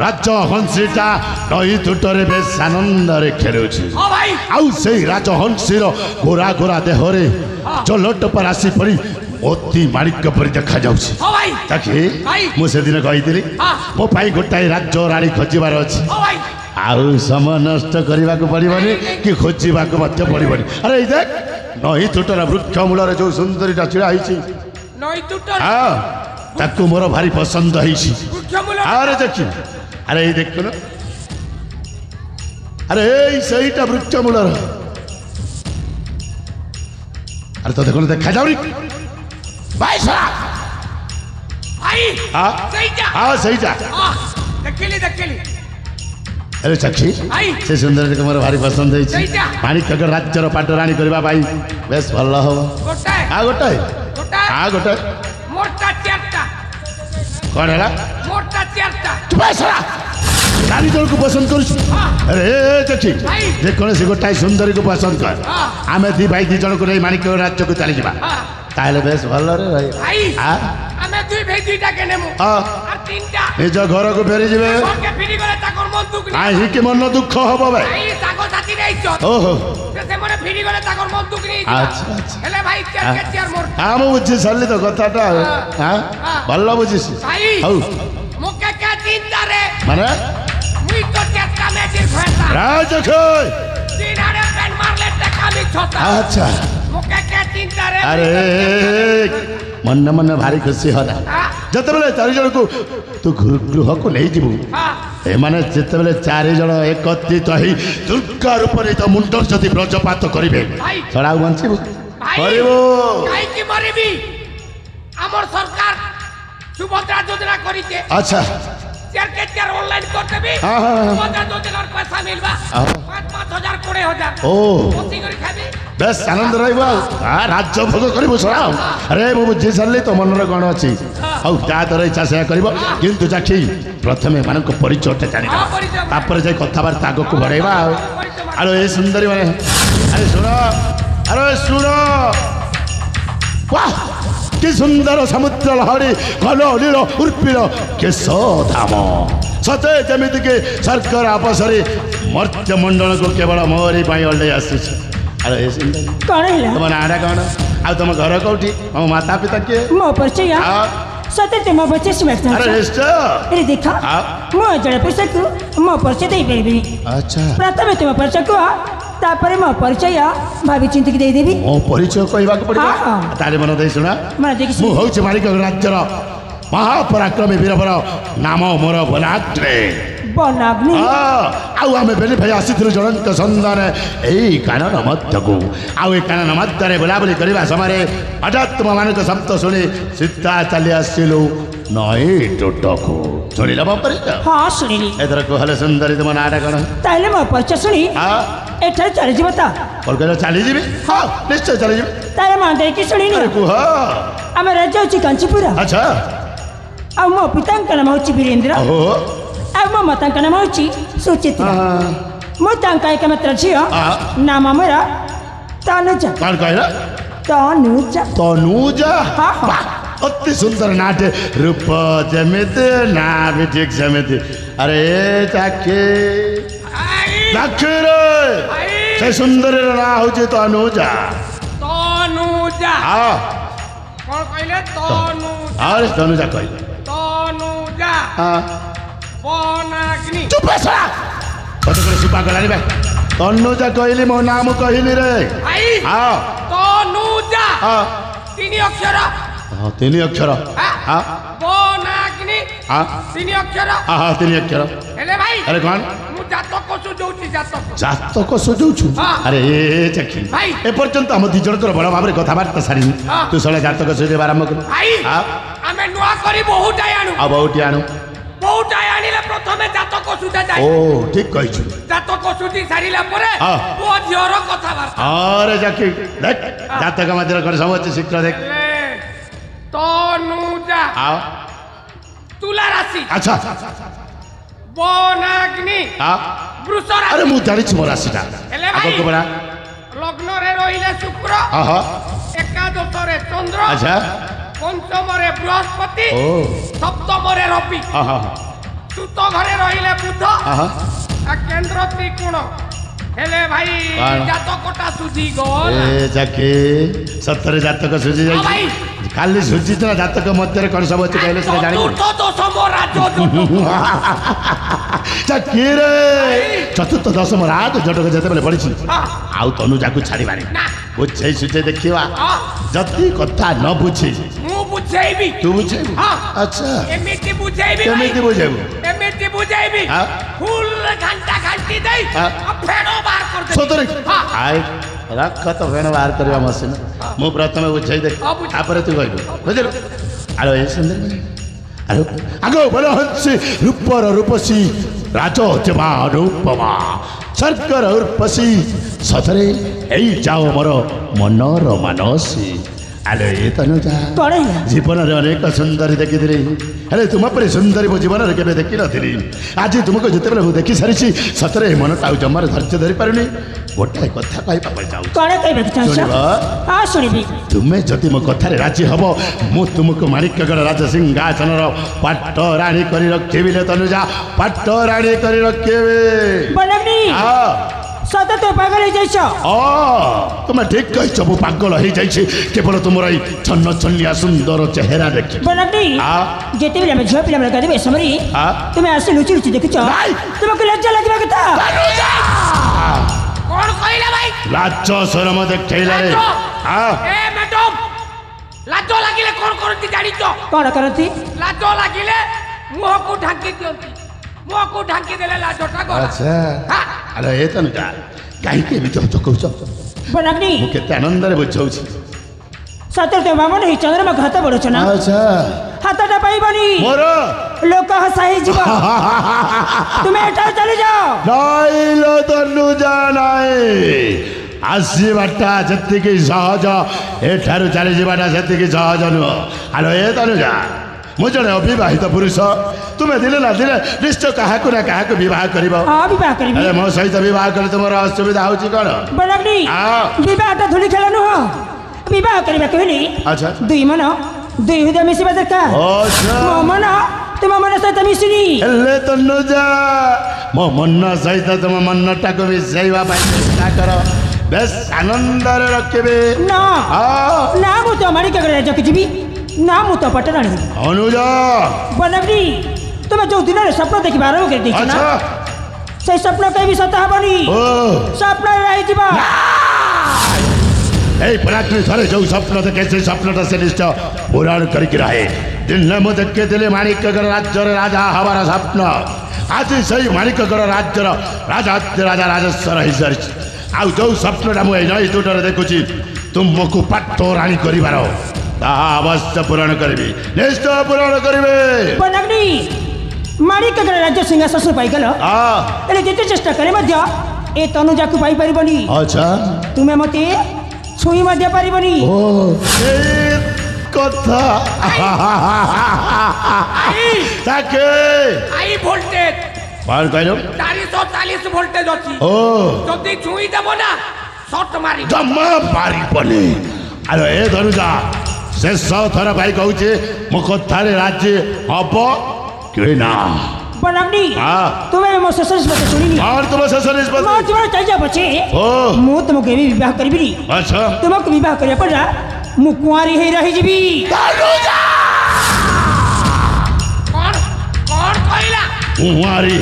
राज हंसीटा नई तुटरे बेस आनंदरे खेलुछि आउ से राज हंसीर गोरा गोरा देहरे चलट पर आसी पड़ी मोती माणिक पर देखा जाउछि ताकि मु से दिन कहितली मो पाई गोटाई राज रानी खोजिबार अछि आउ समय नष्ट करबा को पड़िबनी कि खोजिबा को मध्य पड़िबनी अरे ई देख नई तुटर वृक्ष मूल जो सुंदरीटा छिड़ा हिछि नई तुटर हां ताकू मोर भारी पसंद हिछि अरे देखि अरे ये देख ना अरे सहीटा वृक्ष मूल अरे तो देखो देखा जाऊनी भाई भाई हाँ सही जा देखली अरे चक्षी से सुंदर को मोर भारी पसंद है माणिक राज्यर पाटराणी करबा भाई बेस भल हो गोटाए हां गोटाए मोटा चारटा कौन है मोटा चारटा चारि जन को पसंद कर अरे देखी देखो से गोटाई सुंदरी को पसंद कर आमे दी भाई दी जन को नहीं माणिक राज्य को चली जा ताले बेस भल रे भाई आमे दुई भाई दुईटा के नेमु और तीनटा निज घर को फेरी जिवे के फेरी गले ताकर मन दुख नहीं आई के मन दुख हबो भाई भाई ताको साथी नहीं छ ओहो से मने फेरी गले ताकर मन दुख नहीं अच्छा हेले भाई चार मोर हां मु बुझी सरली तो कथाटा हां भल बुझिस भाई हौ मुके का चिंता रे माने मुई तो चक्का में जिर फैसा राज खोय दिनारे पेन मार ले टका में छोटा अच्छा मुके का चिंता रे अरे मन मन भारी खुशी होला जते बेले चारि जन को तू गृह को नहीं जीवु ए माने जते बेले चारि जन एकत्रित होई दुर्गा रूप रे तो मुंडर जति ब्रजपात करिवे छड़ा बंचिबु करिवो काई की मरिबी हमर सरकार सुभद्रा योजना करिते अच्छा चार ऑनलाइन कर देबी सुभद्रा योजना पैसा मिलबा 5,000 20,000 ओ कोसी करी खाबी बेस आनंद रहइबो आ राज्य भोग करिवो छड़ा अरे मु बुझी सरली तो मनर कोन अछि औ ता तोर इच्छा से करिवो किंतु जाखी प्रथमे मानन को परिचय जानि तापर जे कथा बार्ता आगो को बढ़ाइबा अरे ए सुंदरी माने अरे सुनो वाह कि सुंदर समुद्र लहरी घन नील उर्पिल केशधाम सते जमिति के सरकार आपसरी मर्त्य मंडल को केवल मोरी पाई अल्ले आसी अरे ए सुंदर कौन है तुम नाडा कौन आ तुम घर कोठी मो माता पिता के मो परिचय सते ते मो परिचय सिमट अरे निश्चय अरे देखा मो जड़े पैसा तू मो परिचय दे परबी अच्छा प्रथम तुम परिचय को तापर मो परिचय भाभी चिंतिक दे देबी मो परिचय कहबा को पड़बा तारे मन दे सुना मन देखि मु होछ मालिक राज्यर महापराक्रमी वीरवर नाम मोर बनाग्रे बनाग्नि आउ आमे बेली भाई आसीथिलु जनक संधान एई कानन मध्यको आउ ए कानन मध्यरे बुलाबुली करबा समय हठात तुम मानक शब्द सुनी सीता चली आसिलु नई टोटको सुनिला म परिचय हां सुनिली एथर को हले सुंदरी तुम नाटक कण ताले मो परिचय सुनी एठा चली जीव ता कोलकाता चली जीवी हां निश्चय चली जीवी ताले मान दे की सुनी अरे कुह आमे राज्य होची कांचीपुर अच्छा आ मो पितांक नाम होची वीरेंद्र ओहो आ मो मातांक नाम होची सुचित्रा मो तांका एक मात्र झियो नाम हमरा तनुजा कौन कहला तनुजा हां अति सुंदर नाट्य रूप जमित ना भी ठीक समिति अरे चाके लाखे रे से सुंदर ना होचे तनुजा हां कौन कहले तनुजा अरे तनुजा कहले तनुजा हां बनाग्नि चुप बसा कत करे सुपा गलानी भाई तनुजा कहली मो नाम कहली रे भाई हां तनुजा हां तीन अक्षर हां तीन अक्षर हां बनाग्नि हां तीन अक्षर हां तीन अक्षर हेले भाई अरे कौन मु जातक को सुजौची जातक सुजौछु अरे ए चखी भाई ए पर्यंत हम दी जनकर बड़ भाबरे कथा बार्ता सारी तू सळे जातक सुजे आरंभ कर भाई आमे नुआ करी बहुत आयानु आ बहुटी आनु बहुत आयानिले प्रथमे जातक सुजा जाय ओ ठीक कहिछु जातक सुजी सारिला परे ओ झियर कथा बार्ता अरे चखी देख जातक मध्य कर समझ शीघ्र देख तनुजा आ तुला राशि अच्छा বনাগ্নি हाँ বৃষ রাশি अरे मुझे जानी मोर राशिटा हेले आगो भाई को बड़ा লগ্ন রে রইলে শুক্র हाँ हाँ একাদশ রে চন্দ্র अच्छा পঞ্চম রে বৃহস্পতি ओ সপ্তম রে রবি हाँ हाँ চতুর্থ ঘরে রইলে বুধ हाँ हाँ আর কেন্দ্র ত্রিকোণ হেলে ভাই বাহ। জাতকটা সুজি গল ए जाके सत्तर जातक सुझी हाँ जाई भाई। खाली सुझी तो जातक मध्य कौन सब अच्छे कहले से जानी চতুর্থ দশম রাজ जाके रे चतुर्थ दशम रात जटक जेते बेले पड़ी आउ तनुजा को छाड़ी बारी ना बुझे सुझे देखिवा हाँ जति कथा न बुझी ମୁଁ ବୁଝେଇବି तू बुझे हाँ। अच्छा ଏମିତି ବୁଝେଇବି ଭାଇ। केमिति बुझेबु ଏମିତି ବୁଝେଇବି हाँ। ଫୁଲ ଘଣ୍ଟା ଘଣ୍ଟି ଦେଇ हाँ। ଆଉ ଫେଣ ବାହାର କରିଦେବି सतरे हाँ। आय रख तो फेण बाहर करवा मशीन मु प्रथम बुझाई देख हाँ, बुझ- तापर तू कहबु बुझिलु आलो ए सुंदर आलो आगो बोलो हंसी रूपर रूपसी राजो जमा रूपमा सर्कर उर्पसी सतरे एई जाओ मोर मनर मानसी आलो ए तनुजा कौन है जीवन अनेक सुंदरी देखी हेले तुम पर सुंदरी मो जीवन में केवे देखी नी आज तुमको जिते मुझे देखी सारी सतरे मनटा जमार धैर्य धरी पारुनी गोटाए कथा कहवा जाऊँ कौन कहबे कि चाहछ सुनिबा? हां सुनिबी तुम्हें जदि मो कथार राजी हम मु तुमको माणिक्यगढ़ राज सिंहासन पाट राणी कर रखेबी तनुजा पाट राणी कर रखेबे बनग्नी सत तो पागल हो जाइछ तुम्हें ठीक कही मु पागल हो जाइए केवल तुम छन्न छन्निया सुंदर चेहरा देखी बनग्नी हाँ। जेते बेले हम झियो पिला बेले गदबे समरी हाँ। तुम्हें आसे लुचि लुचि देखिछ नाई। तुमको लज्जा लागबा कथा କଣ କହିଲା ଭାଇ लाज शरम देखला रे ଲାଜ? हाँ ଏ ମ୍ୟାଡମ ଲାଜ ଲାଗିଲେ କଣ କରନ୍ତି ଜାଣିଛ कौन करती ଲାଜ ଲାଗିଲେ ମୁହଁକୁ ଢାଙ୍କି ଦିଅନ୍ତି ମୁହଁକୁ ଢାଙ୍କି ଦେଲେ ଲାଜଟା ଗଲା अच्छा हाँ। अरे ये तनुजा कहीं एमती हच कौच बनग्नी मुझे आनंद बुझाऊँ सतर तो मामन ही चंद्रमा हाथ बढ़ुछ ना अच्छा हाथटा पाइबनी मोर लोक हसाई जीव तुम्हें एटा चली जाओ नाई लो तनुजा नाई आसवाटा जी सहज एठार चली जावाटा जी सहज नुह हेलो ए तनुजा मु जड़े अविवाहित पुरुष तुम्हें दिले ना दिले निश्चय क्या ना क्या बह कर हाँ विवाह करबी मो सहित बह कर तुम असुविधा हो कौन बनग्नी हाँ। विवाहटा धूली खेल नुह विवाह करबा कहली अच्छा दुई मन दुई हृदय मिसिबा दरकार अच्छा मो मन तुम मन सहित मिसुनी हेले तनुजा मो मन सहित तुम मनटा को मिसाइवा चेष्टा कर बेस आनंद रखे ना ना मु तो मारी के राजा के जीवी ना मु तो पटराणी अनुजा बनग्नी तुम जो दिन रे स्वप्न देखि बारो के देखि ना अच्छा से स्वप्न कहीं भी सत हबनी ओ स्वप्न रही जीवा এই পরাক্রী থরে যে স্বপ্ন দেখে সেই স্বপ্নটা সে নিশ্চয় পুরাণ করিকি রহে দিনে মু দেখেছিলি মাণিক্যগড় রাজ্যর রাজা হবার স্বপ্ন আজ সেই মাণিক্যগড় রাজ্যর রাজা রাজা রাজেশ্বর হয়ে সারিছি আউ যে স্বপ্নটা মু এই নই দুটরে দেখুছি তুমକୁ পাঠ রাণী করিবার তাহা অবশ্য পূরণ করিবি নিশ্চয় পূরণ করিবে बनग्नी मारी के राज्य सिंहासन पाई गल एले जेते चेष्टा करे मध्य ए तनुजा को पाई परिबनी আচ্ছা तुमे मते छुई मध्य परिबनी ও এই কথা তাকে ହାଇ ଭୋଲ୍ଟେଜ କଣ କହିଲୁ 440 ଭୋଲ୍ଟେଜ ଅଛି ও ଯଦି ଛୁଇଁ ଦେବ ନା ସଟ୍ ମାରିବ ଜମା ପାରିବନି ଆରେ ଏ ଧನುଜା ଶେଷ ଥର ଭାଇ କହୁଛି ମୋ କଥାରେ राजी ହବ କି ନା बनग्नी हाँ। तुमे मो शेष निष्पत्ति सुनिनी और तुम शेष निष्पत्ति मो जीवन चल जा बचे ओ मु तुमको भी विवाह करबिनी अच्छा तुमको विवाह करिया पड़ा मु कुंवारी हे रही जीवी धनुजा କଣ କଣ କହିଲା कुंवारी